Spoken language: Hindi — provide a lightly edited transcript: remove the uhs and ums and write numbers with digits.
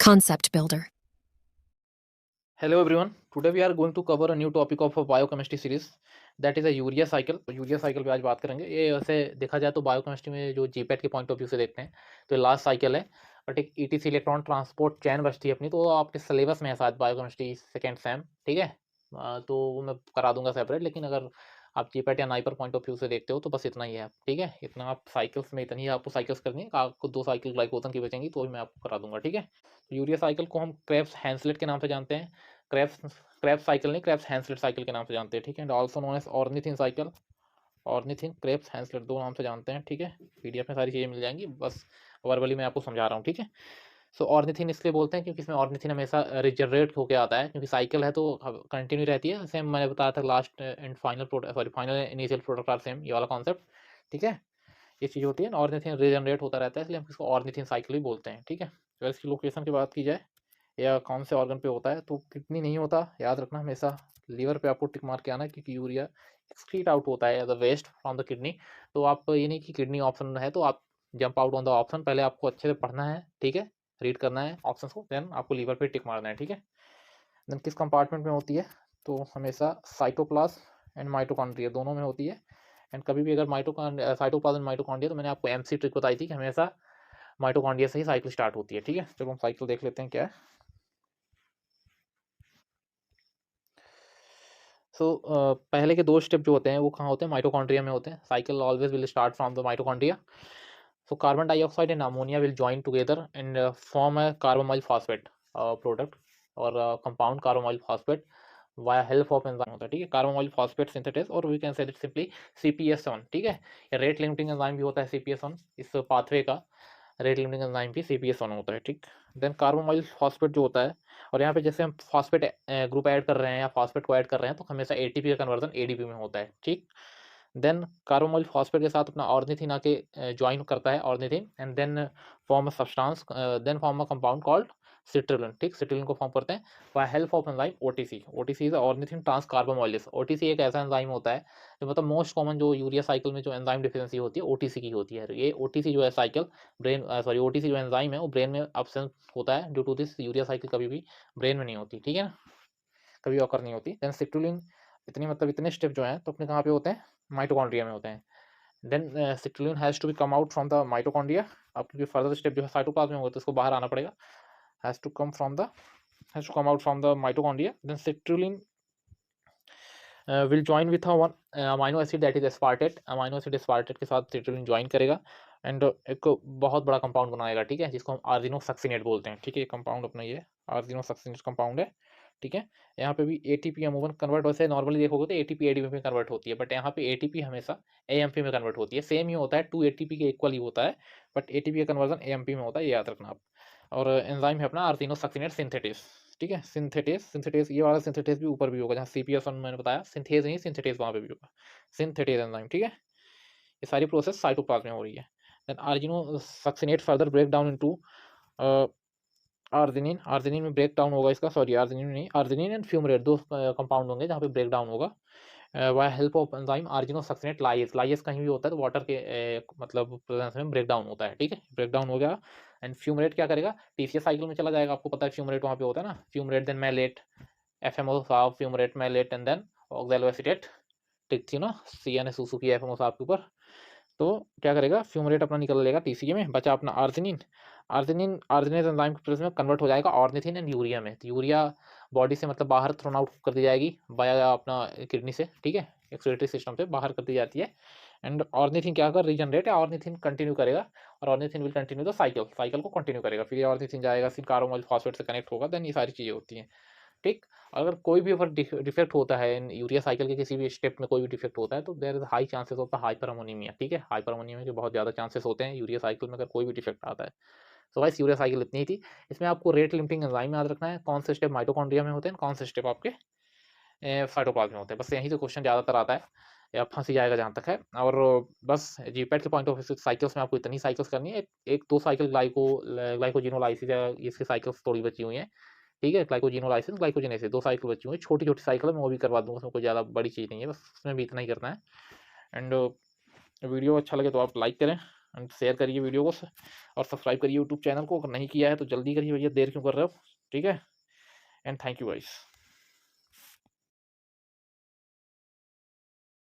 Concept Builder. Hello everyone. Today we are going to cover a new topic of a biochemistry series that is a urea cycle. तो यूरिया साइकिल पे आज बात करेंगे। ये वैसे देखा जाए तो बायोकेमिस्ट्री में जो जीपैट के पॉइंट ऑफ व्यू से देखते हैं तो ये लास्ट साइकिल है, बट एक ईटीसी इलेक्ट्रॉन ट्रांसपोर्ट चैन बचती है अपनी, तो वो आपके सिलेबस में है शायद बायोकेमिस्ट्री सेकेंड सेम, ठीक है। तो वो मैं करा दूंगा सेपरेट, लेकिन अगर आप जीपैट या नाइपर पॉइंट ऑफ व्यू से देखते हो तो बस इतना ही है, ठीक है। इतना आप साइकिल्स में इतनी ही आपको साइकिल्स करनी है, आपको 2 साइकिल ग्लाइकोजन की बचेंगी तो भी मैं आपको करा दूंगा, ठीक है। तो यूरिया साइकिल को हम क्रेब्स हैंसलेट के नाम से जानते हैं। क्रेब्स क्रेब्स साइकिल नहीं, क्रेब्स हैंसलेट साइकिल के नाम से जानते हैं, ठीक है। And also known as ornithine cycle, ornithine, Krebs Henseleit दो नाम से जानते हैं, ठीक है। पीडीएफ में सारी चीज़ें मिल जाएंगी, बस वर्बली मैं आपको समझा रहा हूँ, ठीक है। सो ऑर्निथिन इसलिए बोलते हैं क्योंकि इसमें ऑर्निथिन हमेशा रिजनरेट होकर आता है, क्योंकि साइकिल है तो कंटिन्यू रहती है। सेम मैंने बताया था last and final product, sorry final initial product are same, ये वाला कॉन्सेप्ट, ठीक है। ये चीज़ होती है, ऑर्निथिन रिजनरेट होता रहता है, इसलिए हम इसको ऑर्निथिन साइकिल भी बोलते हैं, ठीक है। अगर इसकी लोकेशन की बात की जाए या कौन से ऑर्गन पे होता है, तो किडनी नहीं होता, याद रखना हमेशा। लीवर पे आपको टिक मार के आना, क्योंकि यूरिया एक्सक्रीट आउट होता है as a waste from the kidney. तो आप ये नहीं कि किडनी ऑप्शन है तो आप jump out on the option, पहले आपको अच्छे से पढ़ना है, ठीक है, रीड करना है ऑप्शन को, देन आपको लीवर पे टिक मारना है, ठीक है। देन किस कंपार्टमेंट में होती है, तो हमेशा साइटोप्लाज्म एंड माइटोकॉन्ड्रिया दोनों में होती है। एंड कभी भी अगर साइटोप्लाज्म एंड माइटोकॉन्ड्रिया, तो मैंने आपको एमसी ट्रिक बताई थी कि हमेशा माइटोकॉन्ड्रिया से ही साइकिल स्टार्ट होती है, ठीक है। चलो हम साइकिल देख लेते हैं क्या है। पहले के 2 स्टेप जो होते हैं वो कहाँ होते हैं, माइटोकॉन्ड्रिया में होते हैं। Cycle always will start from the mitochondria. So carbon dioxide and ammonia will join together and form a carbamoyl phosphate product और compound carbamoyl phosphate via help of enzyme होता है, ठीक है। कार्बोमाइल फॉस्फेट सिंथेसिस, और we can say that simply CPS one, ठीक है। या रेट लिमिटिंग एंजाइम भी होता है सीपीएस1, इस पाथवे का रेट लिमिटिंग एंजाइम भी सीपीएस1 होता है, ठीक। देन कार्बोमाइल फॉस्फेट जो होता है, और यहाँ पे जैसे हम फॉस्फेट ग्रुप ऐड कर रहे हैं या फॉस्फेट को ऐड कर रहे हैं, तो हमेशा एटीपी का कन्वर्जन एडीपी में होता है, ठीक। देन कार्बोमाइल फॉस्फेट के साथ अपना ऑर्निथिन आके ज्वाइन करता है, ornithine, and then form a substance, then form a compound called citrulline, ठीक। सिट्रिलिन को फॉर्म करते हैं by help of enzyme OTC. OTC is ornithine transcarbamylase. OTC एक ऐसा एंजाइम होता है जो मतलब मोस्ट कॉमन जो यूरिया साइकिल में जो एंजाइम डिफिशिएंसी होती है ओटीसी की होती है। ये ओटीसी जो है साइकिल ब्रेन, सॉरी ओटीसी जो एंजाइम है वो ब्रेन में एब्सेंट होता है, due to this urea cycle कभी भी ब्रेन में नहीं होती, ठीक है ना, कभी ऑकर नहीं होती। देन सिट्रुलिन, इतनी मतलब इतने स्टेप जो हैं तो अपने कहाँ पे होते हैं, माइटोकॉन्ड्रिया में होते हैं। Then citrulline has to be come out from the mitochondria. अब क्योंकि फर्दर स्टेप जो है साइटोप्लाज्म में होगा तो इसको बाहर आना पड़ेगा, has to come from the, has to come out from the mitochondria. Then citrulline will join with one amino acid that is aspartate. Amino acid aspartate के साथ सिट्रुलिन जॉइन करेगा एंड एक बहुत बड़ा कंपाउंड बनाएगा, ठीक है, जिसको हम आर्जिनोसक्सिनेट बोलते हैं, ठीक है। ये कंपाउंड अपना ये आर्जिनोसक्सिनेट कंपाउंड है, ठीक है। यहाँ पे भी एटीपी अमूमन कन्वर्ट, वैसे नॉर्मली देखोगे तो एटीपी एडीपी में कन्वर्ट होती है, बट यहाँ पे एटीपी हमेशा एएमपी में कन्वर्ट होती है। सेम ही होता है, 2 एटीपी के इक्वल ही होता है, बट एटीपी का कन्वर्जन एएमपी में होता है, ये याद रखना आप। और एंजाइम है अपना आर्जिनोसक्सिनेट सिंथेटेस, ठीक है। सिंथेटेस, सिंथेटेस ये वाला सिंथेटेस भी ऊपर भी होगा, जहाँ सीपीएस1 मैंने बताया, सिंथेस नहीं सिंथेटेस वहाँ पे भी होगा, सिंथेटेस एंजाइम, ठीक है। ये सारी प्रोसेस साइटोप्लाज्म में हो रही है। Then argininosuccinate further break down into arginine. Arginine में ब्रेक डाउन होगा इसका, सॉरी आर्जिनिन नहीं, आर्जिनिन एंड फ्यूमरेट दो कंपाउंड होंगे जहाँ पे ब्रेक डाउन होगा by help of enzyme argininosuccinate lyase. Lyase कहीं भी होता है तो वाटर के मतलब प्रेजेंस में ब्रेक डाउन होता है, ठीक है। ब्रेक डाउन हो गया एंड फ्यूमरेट क्या करेगा, टीसीएस साइकिल में चला जाएगा, आपको पता है फ्यूमरेट वहाँ पे होता है ना, फ्यूमरेट देन मैलेट, एफएमओ साहब, फ्यूमरेट मैलेट, एंड देन ऑक्सैलोएसीटेट, ठीक थी ना, सीएनए सुसुकी एफएमओ साहब के ऊपर। तो क्या करेगा, फ्यूमरेट अपना निकल लेगा टीसीए में, बचा अपना आर्जिनिन। आर्जिनिन आर्जिनेज एंजाइम के प्रोसेस में कन्वर्ट हो जाएगा ऑर्निथिन एंड यूरिया में। तो यूरिया बॉडी से मतलब बाहर थ्रोन आउट कर दी जाएगी बाया अपना किडनी से, ठीक है, एक्सक्रीटरी सिस्टम से बाहर कर दी जाती है। एंड ऑर्निथिन क्या कर रीजनरेट है, ऑर्निथिन कंटिन्यू करेगा, और ornithine will continue the cycle, cycle को कंटिन्यू करेगा। फिर ये ऑर्निथिन जाएगा, फिर कार्बोमाइल फॉस्फेट से कनेक्ट होगा, देन ये सारी चीज़ें होती हैं, ठीक। अगर कोई भी अगर डिफेक्ट होता है इन यूरिया साइकिल के किसी भी स्टेप में, कोई भी डिफेक्ट होता है तो there is high chances of the hyperammonemia, ठीक है। हाइपर अमोनीमिया के बहुत ज़्यादा चांसेस होते हैं यूरिया साइकिल में अगर कोई भी डिफेक्ट आता है। सो गाइस यूरिया साइकिल इतनी ही थी। इसमें आपको रेट लिमिटिंग एंजाइम याद रखना है, कौन से स्टेप माइटोकॉन्ड्रिया में होते हैं, कौन से स्टेप आपके साइटोप्लाज्म में होते हैं, बस यही से क्वेश्चन ज़्यादातर आता है या फंसी जाएगा जहाँ तक है। और बस जीपैट के पॉइंट ऑफ व्यू से साइकिल्स में आपको इतनी साइकिल्स करनी है, एक दो साइकिल ग्लाइकोजिनोलाइसिस या इसकी साइकिल्स थोड़ी बची हुई हैं, ठीक है। ग्लाइकोजिनोलाइसिस, ग्लाइकोजेनेसिस 2 साइकिल बची हुई हैं, छोटी-छोटी साइकिल है, मैं वो भी करवा दूँगा, उसमें कोई ज़्यादा बड़ी चीज़ नहीं है, बस उसमें भी इतना ही करना है। एंड वीडियो अच्छा लगे तो आप लाइक करें, एंड शेयर करिए वीडियो को और सब्सक्राइब करिए यूट्यूब चैनल को, अगर नहीं किया है तो जल्दी करिए भैया, देर क्यों कर रहे हो? ठीक है? And thank you guys.